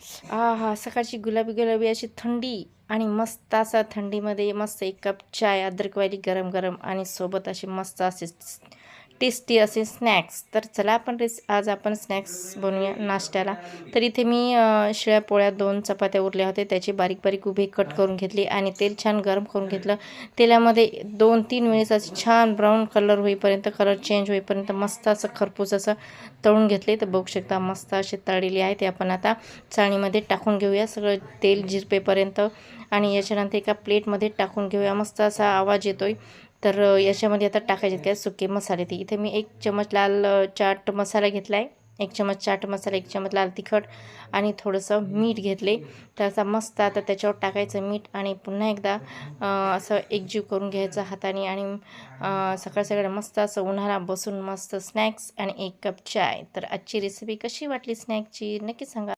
आहा! सकाळची गुलाबी गुलाबी अशी थंडी आणि मस्त असा थंडीमध्ये मस्त एक कप चाय अद्रकवाली गरम-गरम आणि सोबत असे मस्त असे टेस्टी असे स्नॅक्स. तर चला आज आपण स्नॅक्स बनवूया नाश्त्याला. तर इथे मी शिळ्या पोळ्या 2 चपात्या उरल्या होत्या. त्याचे बारीक-बारीक उभे कट करून घेतले आणि तेल छान गरम करून घेतलं. तेलामध्ये 2-3 वेळेस असं छान ब्राऊन कलर होईपर्यंत, कलर चेंज होईपर्यंत मस्त असं खरपूस असं तळून घेतले. तर बघू शकता मस्त असे तळलेले आहे. ते आपण आता चाळणीमध्ये टाकून घेऊया सगळं तेल जिरपेपर्यंत आणि याच्यानंतर एका प्लेटमध्ये टाकून घेऊया. मस्त असा आवाज येतोय. तर याच्यामध्ये आता टाकायचे काय सुके मसाले. ते इथे मी 1 चमच लाल चाट मसाला घेतला आहे, 1 चमच चाट मसाला, 1 चमच लाल तिखट आणि थोडंसं मीठ घेतले. त्याचा मस्त आता त्याच्यावर टाकायचं मीठ आणि पुन्हा एकदा असं एकजीव करून घ्यायचं हाताने आणि सकाळ सकाळी मस्त असं उन्हाळा बसून मस्त स्नॅक्स आणि 1 कप चाय. तर आजची रेसिपी कशी वाटली स्नॅकची नक्की सांगा.